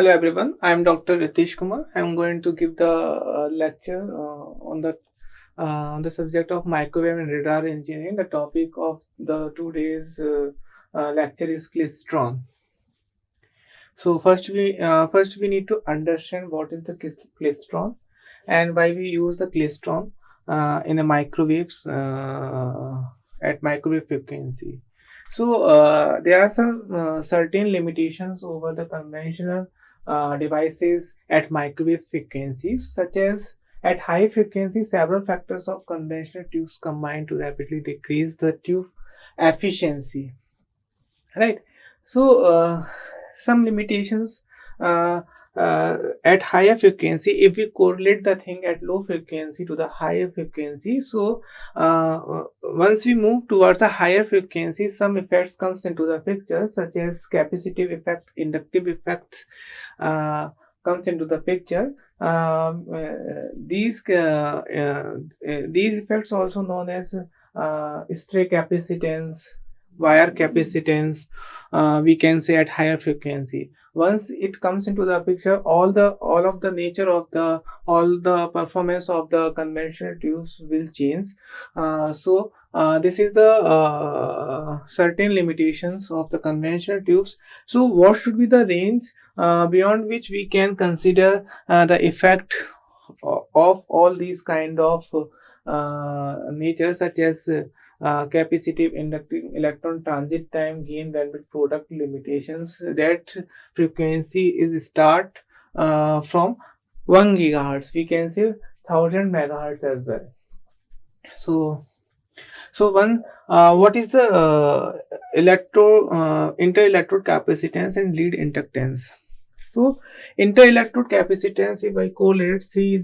Hello everyone, I am Dr. Ritish Kumar. I am going to give the lecture on the subject of microwave and radar engineering. The topic of the today's lecture is Klystron. So first we need to understand what is the Klystron and why we use the Klystron in a microwaves at microwave frequency. So there are some certain limitations over the conventional devices at microwave frequencies, such as at high frequency, several factors of conventional tubes combine to rapidly decrease the tube efficiency. Right. So some limitations at higher frequency, if we correlate the thing at low frequency to the higher frequency, so once we move towards the higher frequency, some effects comes into the picture, such as capacitive effect, inductive effects comes into the picture. These effects, also known as stray capacitance, wire capacitance, we can say at higher frequency. Once it comes into the picture, all of the nature of the performance of the conventional tubes will change. So this is the certain limitations of the conventional tubes. So what should be the range beyond which we can consider the effect of all these kind of nature, such as capacitive, inductive, electron transit time, gain, bandwidth, product limitations. That frequency is start from 1 gigahertz. We can say 1000 megahertz as well. So what is the inter-electrode capacitance and lead inductance? So inter-electrode capacitance, if I correlate, see,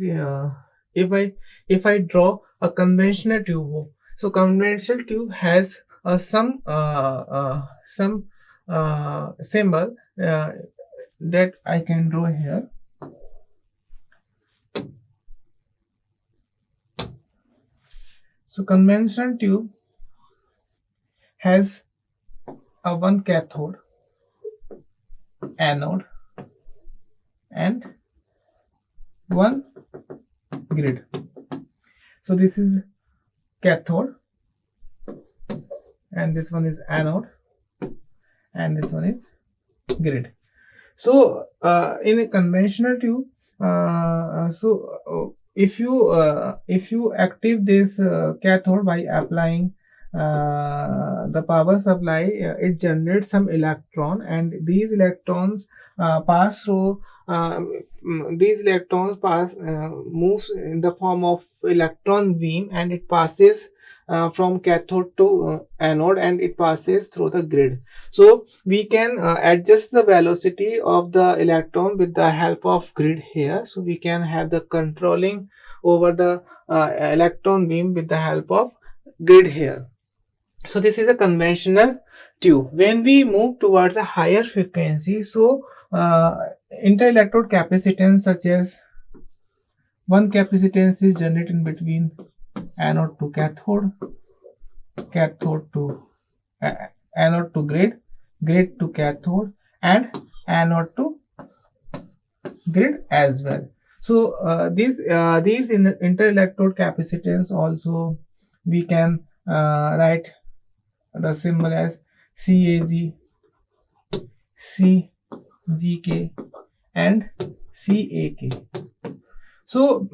if I draw a conventional tube. So conventional tube has some symbol that I can draw here. So conventional tube has a one cathode, anode, and one grid. So this is cathode, and this one is anode, and this one is grid. So in a conventional tube, if you active this cathode by applying the power supply, it generates some electron, and these electrons pass through. These electrons moves in the form of electron beam, and it passes from cathode to anode, and it passes through the grid. So we can adjust the velocity of the electron with the help of grid here. So we can have the controlling over the electron beam with the help of grid here. So this is a conventional tube. When we move towards a higher frequency, so inter-electrode capacitance, such as one capacitance is generated between anode to cathode, cathode to anode to grid, grid to cathode, and anode to grid as well. So these inter-electrode capacitance, also we can write the symbol as CAG, CGK, and CAK. So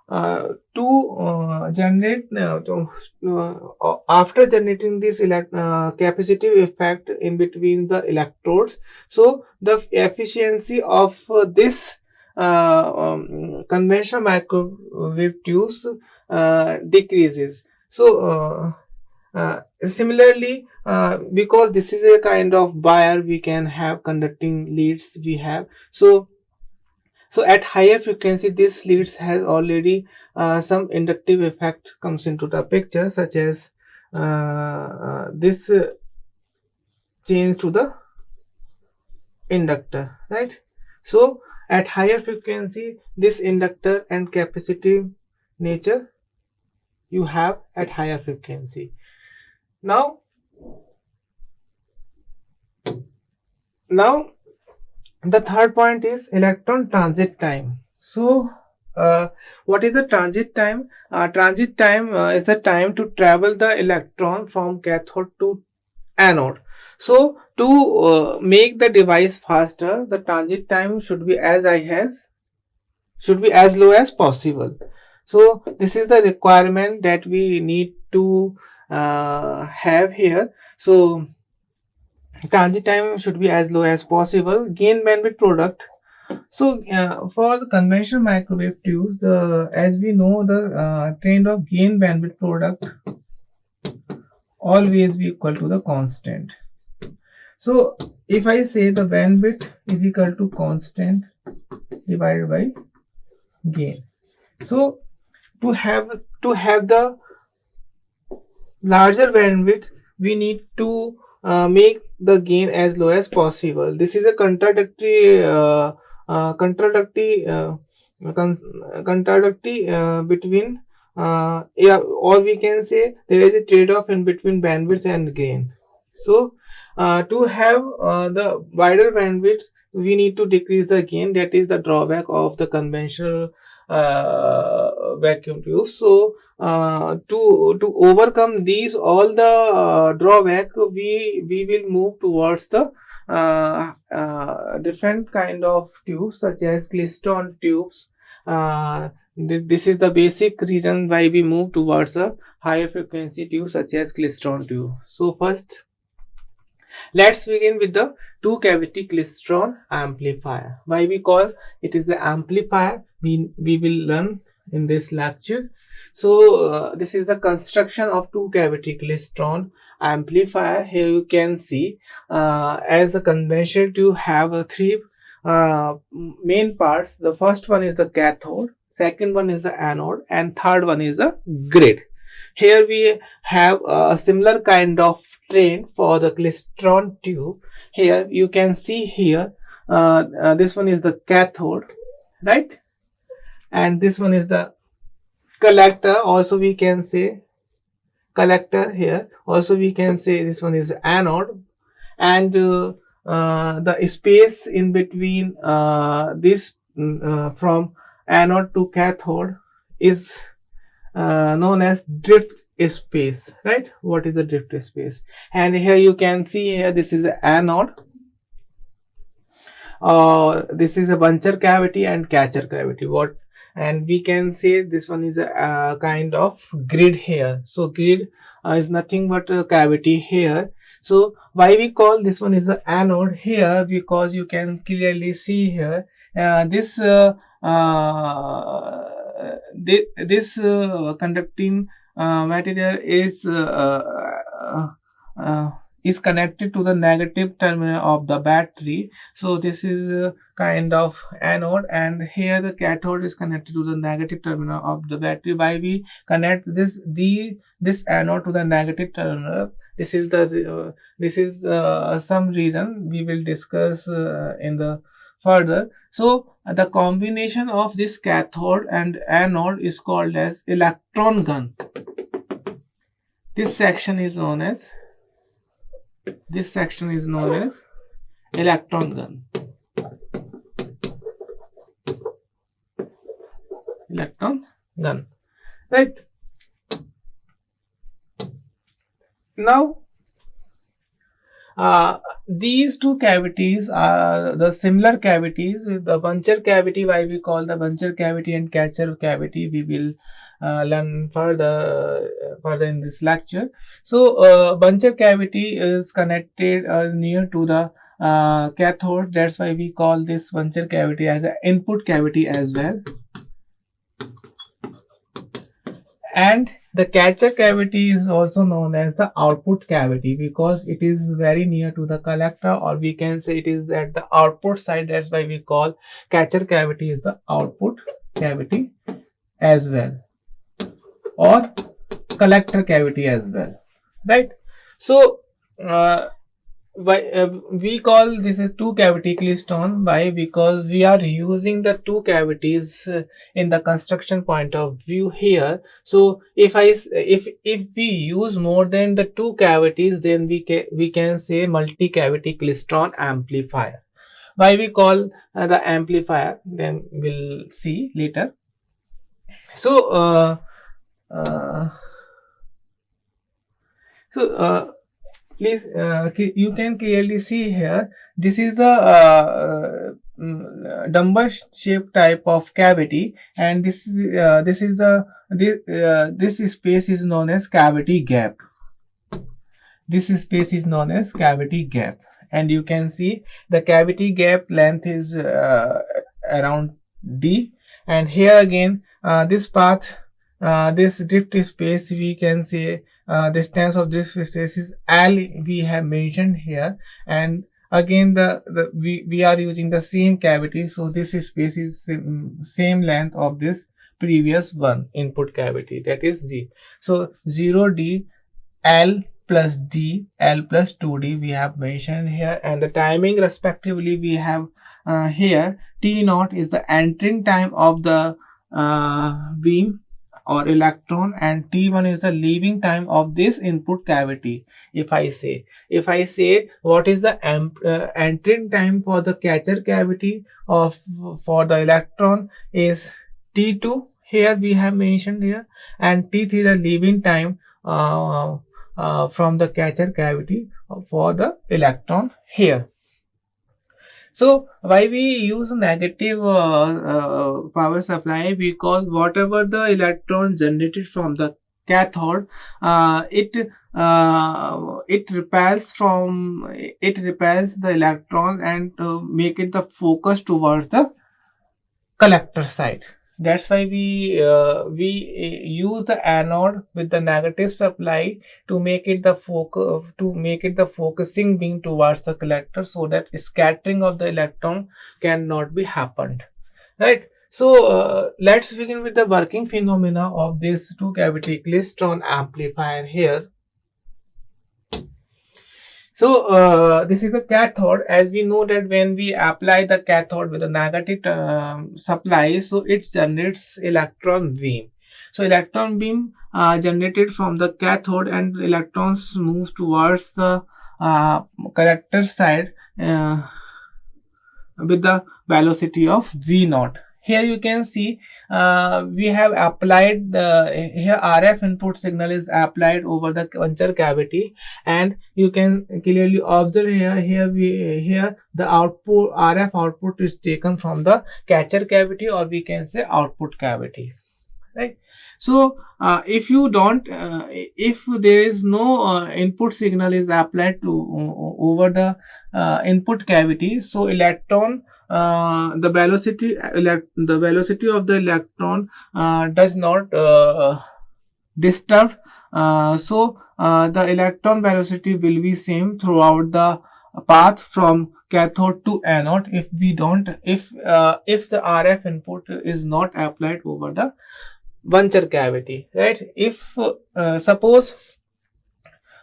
to generate after generating this capacitive effect in between the electrodes, so the efficiency of this conventional microwave tubes decreases. So similarly, because this is a kind of wire, we can have conducting leads we have. So at higher frequency, this leads has already some inductive effect comes into the picture, such as this change to the inductor, right? So at higher frequency, this inductor and capacitive nature you have at higher frequency. Now The third point is electron transit time. So what is the transit time? Transit time is the time to travel the electron from cathode to anode. So to make the device faster, the transit time should be as low as possible. So this is the requirement that we need to have here. So transit time should be as low as possible. Gain bandwidth product. So for the conventional microwave tubes, as we know, the trend of gain bandwidth product always be equal to the constant. So if I say the bandwidth is equal to constant divided by gain. So to have the larger bandwidth, we need to make the gain as low as possible. This is a contradictory between yeah, or we can say there is a trade-off in between bandwidth and gain. So to have the wider bandwidth, we need to decrease the gain. That is the drawback of the conventional vacuum tube. So to overcome these all the drawback, we will move towards the different kind of tubes such as Klystron tubes. This is the basic reason why we move towards a higher frequency tube such as Klystron tube. So first, let's begin with the two cavity Klystron amplifier. Why we call it is the amplifier, we will learn in this lecture. So this is the construction of two cavity Klystron amplifier. Here you can see as a conventional tube have three main parts. The first one is the cathode, second one is the anode, and third one is the grid. Here we have a similar kind of train for the Klystron tube. Here you can see here this one is the cathode, right? And this one is the collector. Also we can say collector here. Also we can say this one is anode, and the space in between this from anode to cathode is known as drift space, right? What is the drift space? And here you can see here this is the anode, this is a buncher cavity and catcher cavity. And we can say this one is a kind of grid here. So grid is nothing but a cavity here. So why we call this one is the anode here? Because you can clearly see here this conducting material is connected to the negative terminal of the battery. So this is a kind of anode, and here the cathode is connected to the negative terminal of the battery. Why we connect this anode to the negative terminal? This is some reason we will discuss in the further. So the combination of this cathode and anode is called as electron gun. This section is known as electron gun. Electron gun, right? Now these two cavities are the similar cavities with the buncher cavity. Why we call the buncher cavity and catcher cavity, we will learn further in this lecture. So buncher cavity is connected near to the cathode. That's why we call this buncher cavity as an input cavity as well. And the catcher cavity is also known as the output cavity because it is very near to the collector, or we can say it is at the output side. That's why we call catcher cavity is the output cavity as well, or collector cavity as well, right? So we call this a two cavity Klystron. Why? Because we are using the two cavities in the construction point of view here. So if we use more than the two cavities, then we can say multi cavity Klystron amplifier. why we call the amplifier, then we'll see later. So uh, please, you can clearly see here, this is the dumbbell shaped type of cavity, and this space is known as cavity gap. This space is known as cavity gap, and you can see the cavity gap length is around d, and here again this path, this drift space, we can say distance of this space is L, we have mentioned here, and again we are using the same cavity, so this space is same length of this previous one input cavity, that is d. So 0d, L plus d, L plus 2d we have mentioned here, and the timing respectively we have here. T naught is the entering time of the beam or electron, and T1 is the leaving time of this input cavity. If I say what is the entering time for the catcher cavity of for the electron is T2, here we have mentioned here, and T3 the leaving time from the catcher cavity for the electron here. So why we use negative power supply? Because whatever the electron generated from the cathode, it repels the electron and make it the focus towards the collector side. That's why we use the anode with the negative supply to make it the focusing beam towards the collector, so that scattering of the electron cannot be happened, right? So let's begin with the working phenomena of this two cavity Klystron amplifier here. So this is the cathode. As we know that when we apply the cathode with a negative supply, so it generates electron beam. So electron beam generated from the cathode, and electrons move towards the collector side with the velocity of v naught. Here you can see we have applied here RF input signal is applied over the puncture cavity, and you can clearly observe here the output RF output is taken from the catcher cavity, or we can say output cavity, right? So if you don't if there is no input signal is applied to over the input cavity, so electron the velocity of the electron does not disturb, so the electron velocity will be same throughout the path from cathode to anode if the RF input is not applied over the puncture cavity, right? If suppose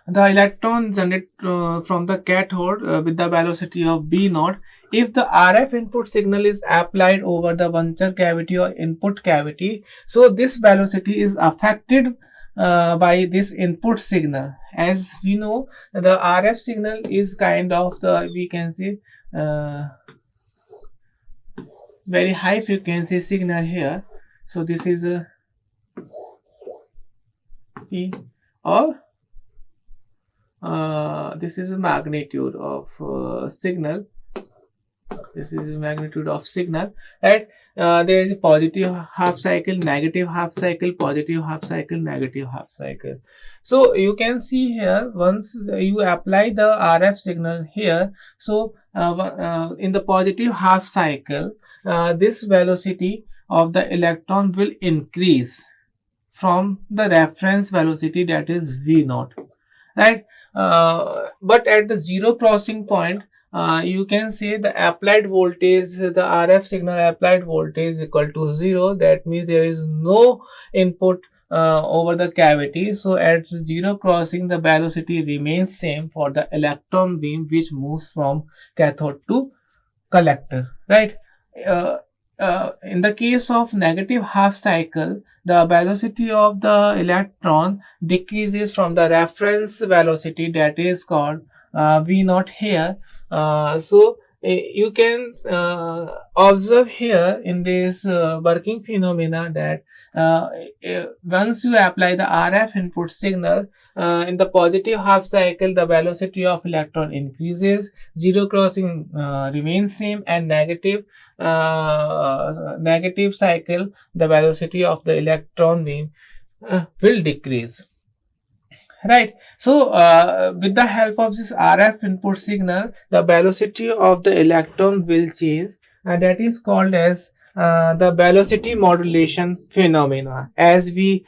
the electron generated from the cathode with the velocity of b naught, if the RF input signal is applied over the puncture cavity or input cavity, so this velocity is affected by this input signal. As we know, the RF signal is kind of the, we can say, very high frequency signal here. So this is a P, or this is a magnitude of signal. This is a magnitude of signal, right? There is a positive half cycle, negative half cycle, positive half cycle, negative half cycle. So you can see here, once you apply the RF signal here, so in the positive half cycle, this velocity of the electron will increase from the reference velocity, that is v naught, right? But at the zero crossing point, you can say the applied voltage, the RF signal applied voltage is equal to 0. That means there is no input over the cavity. So at zero crossing, the velocity remains same for the electron beam which moves from cathode to collector, right? In the case of negative half cycle, the velocity of the electron decreases from the reference velocity, that is called v naught here. So you can observe here in this working phenomena that once you apply the RF input signal in the positive half cycle, the velocity of electron increases, zero crossing remains same, and negative cycle, the velocity of the electron beam will decrease. Right. So, with the help of this RF input signal, the velocity of the electron will change, and that is called as the velocity modulation phenomena. As we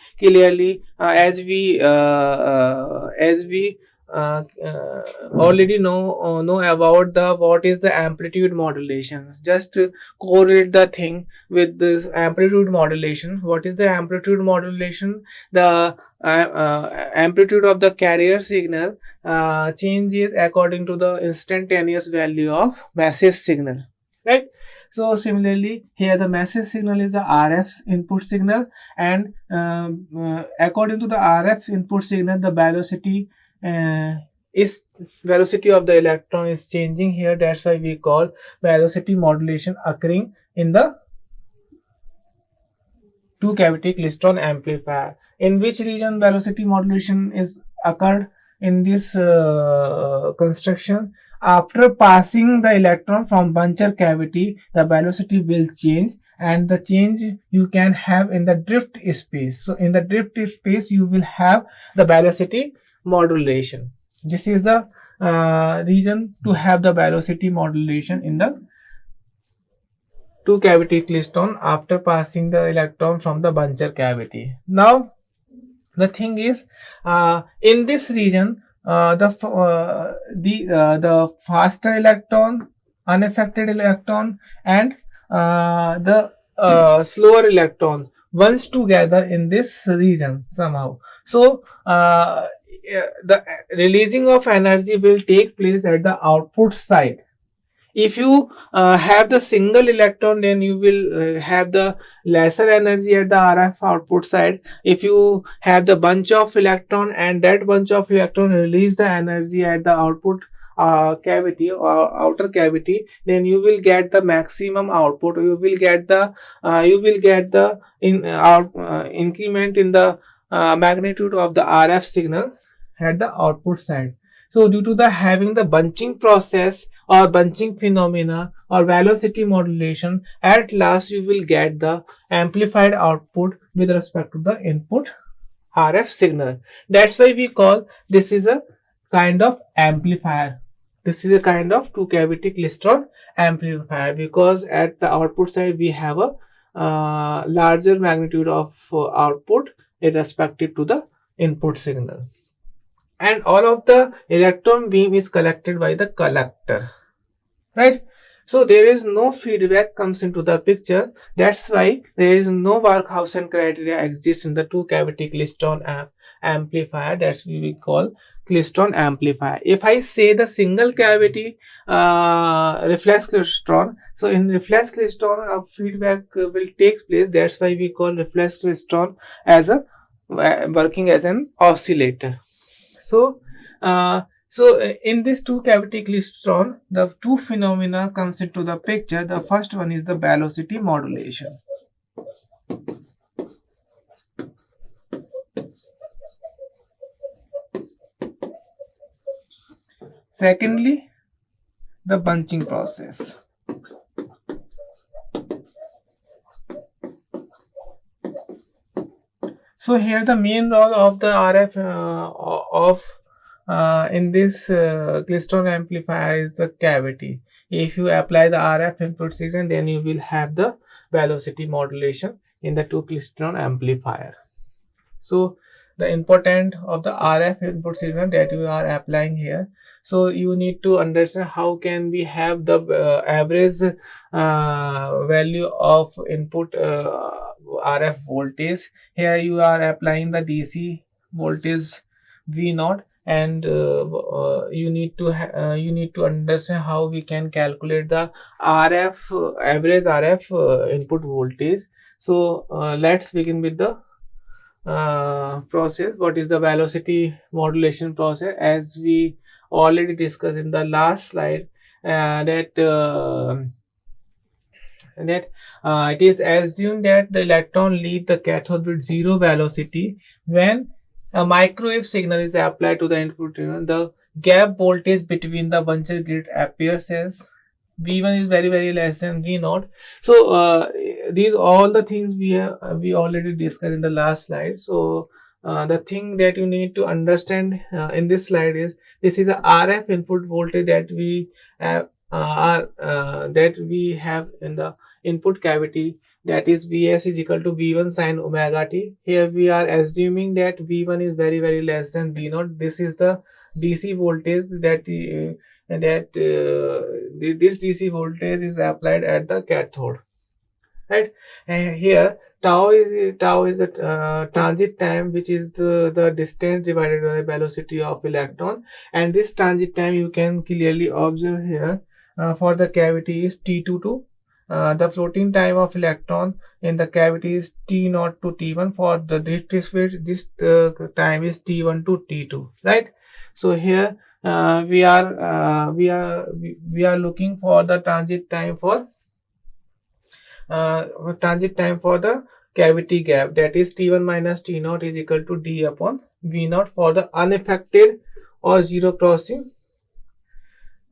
already know about the what is the amplitude modulation. Just correlate the thing with this amplitude modulation. What is the amplitude modulation? The amplitude of the carrier signal changes according to the instantaneous value of message signal, right? So similarly here the message signal is the RF input signal, and according to the RF input signal, the velocity of the electron is changing here. That's why we call velocity modulation occurring in the two cavity klystron amplifier. In which region velocity modulation is occurred in this construction? After passing the electron from buncher cavity, the velocity will change, and the change you can have in the drift space. So in the drift space you will have the velocity modulation. This is the reason to have the velocity modulation in the two cavity klystron after passing the electron from the buncher cavity. Now the thing is, in this region, the faster electron, unaffected electron, and the slower electron once together in this region somehow. So the releasing of energy will take place at the output side. If you have the single electron, then you will have the lesser energy at the RF output side. If you have the bunch of electron and that bunch of electron release the energy at the output cavity or outer cavity, then you will get the maximum output. You will get the increment in the magnitude of the RF signal at the output side. So due to the having the bunching process or bunching phenomena or velocity modulation, at last you will get the amplified output with respect to the input RF signal. That's why we call this is a kind of amplifier. This is a kind of two cavity klystron amplifier, because at the output side we have a larger magnitude of output with respect to the input signal. And all of the electron beam is collected by the collector, right? So there is no feedback comes into the picture. That's why there is no Barkhausen criteria exists in the two cavity klystron amplifier. That's what we call klystron amplifier. If I say the single cavity reflex klystron, so in reflex klystron feedback will take place. That's why we call reflex klystron as a working as an oscillator. So in this two cavity klystron, the two phenomena comes into the picture. The first one is the velocity modulation. Secondly, the bunching process. So here the main role of the RF in this klystron amplifier is the cavity. If you apply the RF input signal, then you will have the velocity modulation in the two klystron amplifier. So the important of the RF input signal that you are applying here. So you need to understand how can we have the average value of input RF voltage. Here you are applying the DC voltage V0, and you need to understand how we can calculate the RF average RF input voltage. So let's begin with the process. What is the velocity modulation process? As we already discussed in the last slide, it is assumed that the electron leave the cathode with zero velocity when a microwave signal is applied to the input. The gap voltage between the buncher grid appears as V1 is very less than V0. So these all the things we already discussed in the last slide. So the thing that you need to understand in this slide is this is the RF input voltage that we have that we have in the input cavity, that is Vs is equal to V1 sine omega t. Here we are assuming that V1 is very less than V0. This is the DC voltage that this DC voltage is applied at the cathode, right? And here tau is the transit time, which is the distance divided by velocity of electron, and this transit time you can clearly observe here for the cavity is T2 to the floating time of electron in the cavity is T0 to T1. For the Ritish field, this time is T1 to T2, right? So here we are looking for the transit time for the cavity gap, that is T1 minus T0 is equal to D upon V0 for the unaffected or zero crossing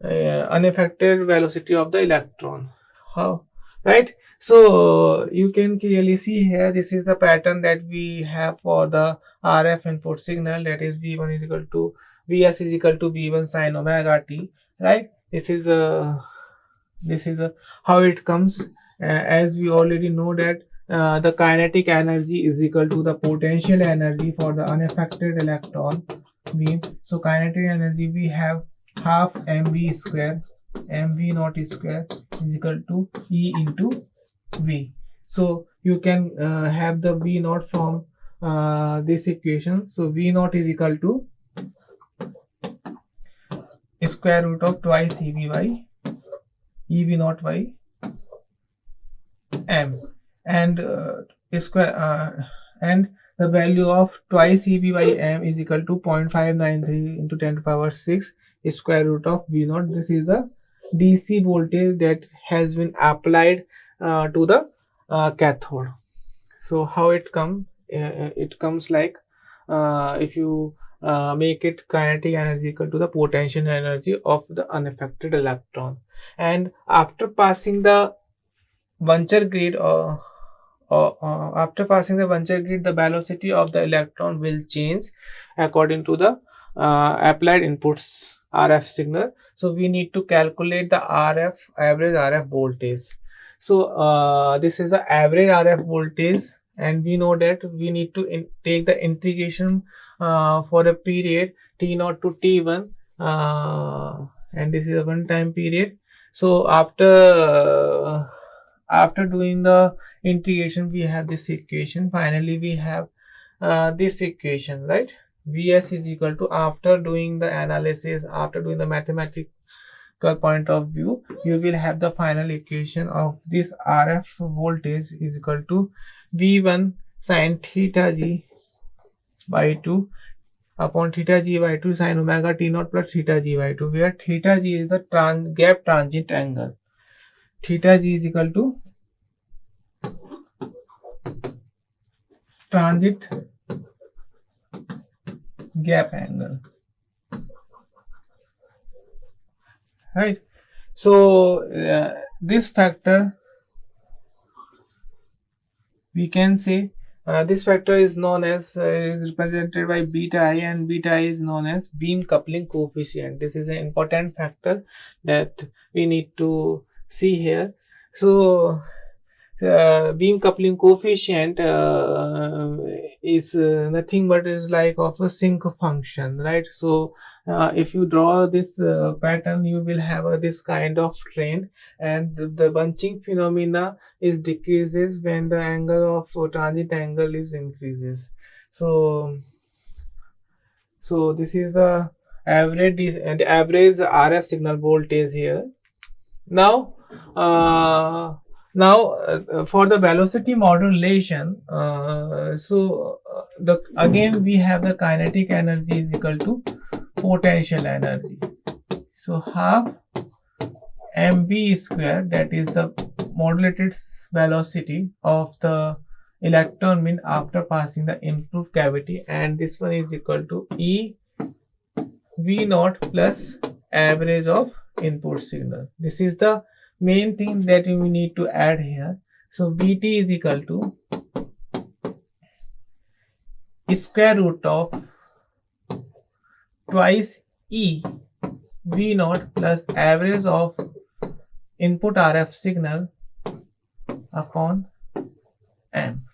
unaffected velocity of the electron. How, right? So you can clearly see here, this is the pattern that we have for the RF input signal, that is V1 is equal to Vs is equal to V1 sine omega t, right? This is how it comes. As we already know that the kinetic energy is equal to the potential energy for the unaffected electron beam. So kinetic energy we have half mv square, mv naught square is equal to E into V. So you can have the V naught from this equation. So V naught is equal to square root of twice EV by EV naught by m, and and the value of twice EV by m is equal to 0.593 into 10 to the power 6 square root of V naught. This is the DC voltage that has been applied to the cathode. So how it comes? It comes like if you make it kinetic energy equal to the potential energy of the unaffected electron, and after passing the buncher grid the velocity of the electron will change according to the applied inputs RF signal. So we need to calculate the average RF voltage. So this is the average RF voltage, and we know that we need to take the integration for a period T0 to T1, and this is a one time period. So after doing the integration, we have this equation. Finally we have this equation, right? Vs is equal to, after doing the analysis, after doing the mathematical point of view, you will have the final equation of this RF voltage is equal to V1 sin theta g by 2 upon theta g by 2 sin omega t naught plus theta g by 2, where theta g is the gap transit angle. Theta g is equal to transit gap angle, right? So this factor we can say this factor is known as is represented by beta I, and beta I is known as beam coupling coefficient. This is an important factor that we need to see here. So beam coupling coefficient is nothing but is like of a sinc function, right? So if you draw this pattern, you will have this kind of trend, and the bunching phenomena is decreases when the angle of transit angle is increases. So this is the average RF signal voltage here. Now for the velocity modulation, again we have the kinetic energy is equal to potential energy. So half mv square, that is the modulated velocity of the electron beam after passing the input cavity, and this one is equal to e v naught plus average of input signal. This is the main thing that we need to add here. So vt is equal to square root of twice e v naught plus average of input RF signal upon m.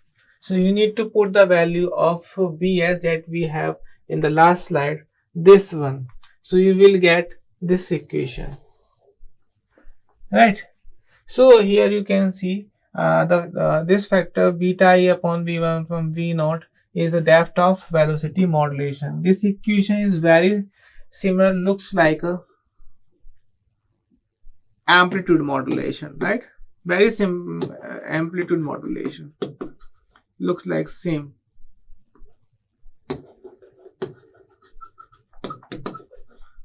So you need to put the value of Bs that we have in the last slide, this one. So you will get this equation, right? So here you can see this factor beta I upon V1 from V naught is the depth of velocity modulation. This equation is very similar, looks like a amplitude modulation, right? Very same amplitude modulation, looks like same.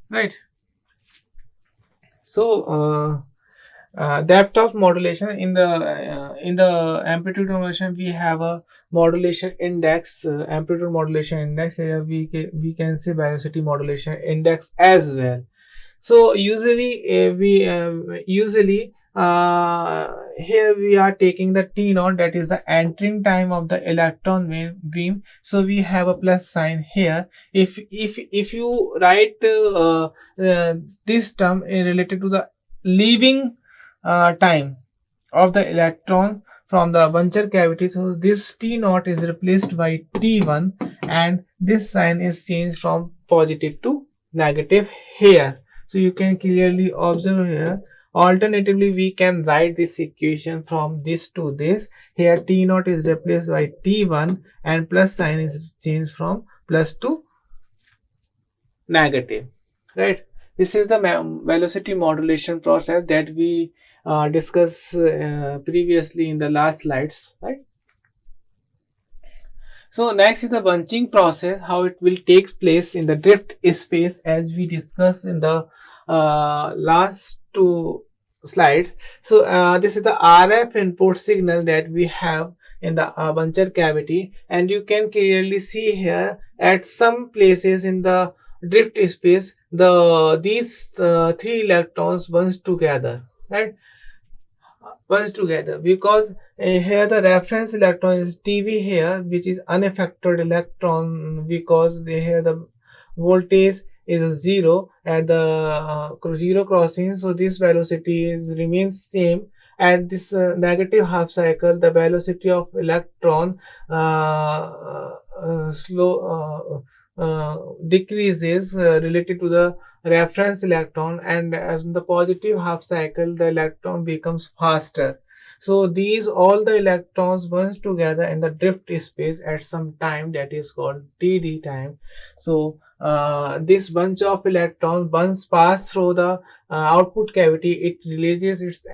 Right. So depth of modulation in the amplitude modulation, we have a modulation index, amplitude modulation index. Here we can say velocity modulation index as well. So usually here we are taking the t naught, that is the entering time of the electron beam. So we have a plus sign here. If you write this term related to the leaving time of the electron from the buncher cavity, so this t naught is replaced by t1, and this sign is changed from positive to negative here. So you can clearly observe here. Alternatively, we can write this equation from this to this. Here t naught is replaced by t1 and plus sign is changed from plus to negative, right? This is the velocity modulation process that we discussed previously in the last slides, right? So next is the bunching process, how it will take place in the drift space, as we discussed in the last two slides. So this is the RF input signal that we have in the buncher cavity, and you can clearly see here at some places in the drift space these three electrons bunch together, right? Bunch together because here the reference electron is Tv here, which is unaffected electron, because here the voltage is 0 at the 0 crossing. So this velocity remains same. At this negative half cycle, the velocity of electron decreases related to the reference electron, and as in the positive half cycle, the electron becomes faster. So these all the electrons bunch together in the drift space at some time that is called TD time. So this bunch of electrons pass through the output cavity. It releases its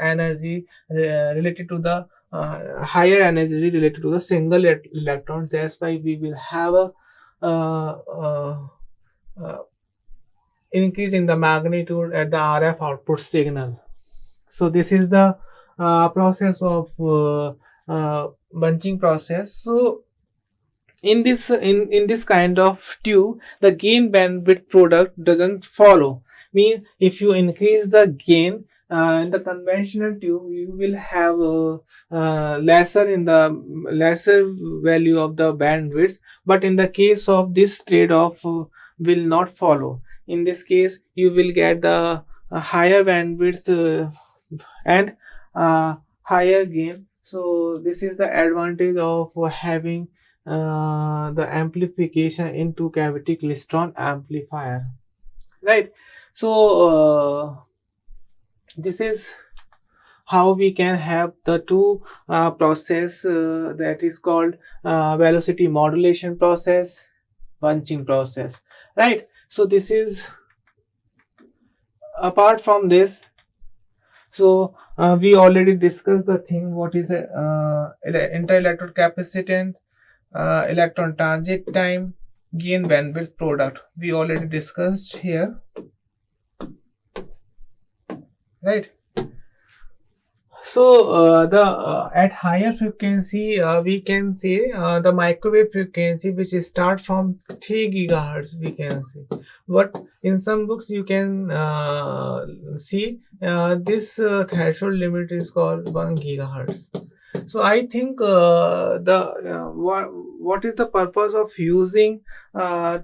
energy related to the higher energy related to the single electron. That's why we will have a increase in the magnitude at the RF output signal. So this is the process of bunching process. So in this kind of tube, the gain bandwidth product doesn't follow. Means if you increase the gain in the conventional tube, you will have lesser value of the bandwidth, but in the case of this trade-off will not follow. In this case, you will get the higher bandwidth and higher gain. So this is the advantage of having the amplification into cavity Klystron amplifier, right? So this is how we can have the two process that is called velocity modulation process, bunching process, right? So this is apart from this. So we already discussed the thing, what is inter-electrode capacitance, electron transit time, gain bandwidth product. We already discussed here. right? So the at higher frequency, we can say the microwave frequency, which is start from 3 gigahertz, we can see. But in some books you can see this threshold limit is called 1 gigahertz. So I think what is the purpose of using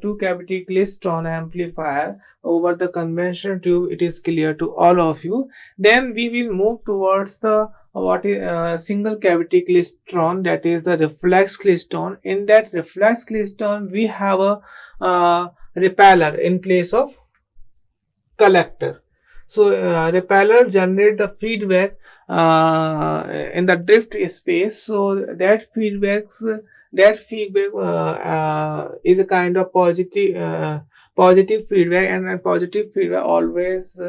two cavity Klystron amplifier over the conventional tube? It is clear to all of you. Then we will move towards the what is single cavity Klystron, that is the reflex Klystron. In that reflex Klystron, we have a repeller in place of collector. So repeller generate the feedback in the drift space. So that feedback is a kind of positive feedback, and positive feedback always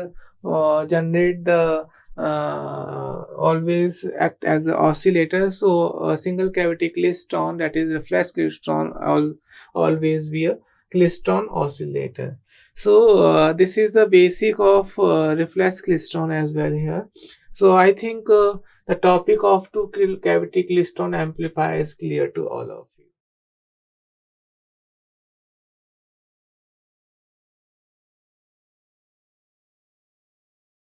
generate the always act as an oscillator. So a single cavity Klystron, that is reflex Klystron, always be a Klystron oscillator. So this is the basic of reflex Klystron as well here. So I think the topic of two cavity Klystron amplifier is clear to all of you.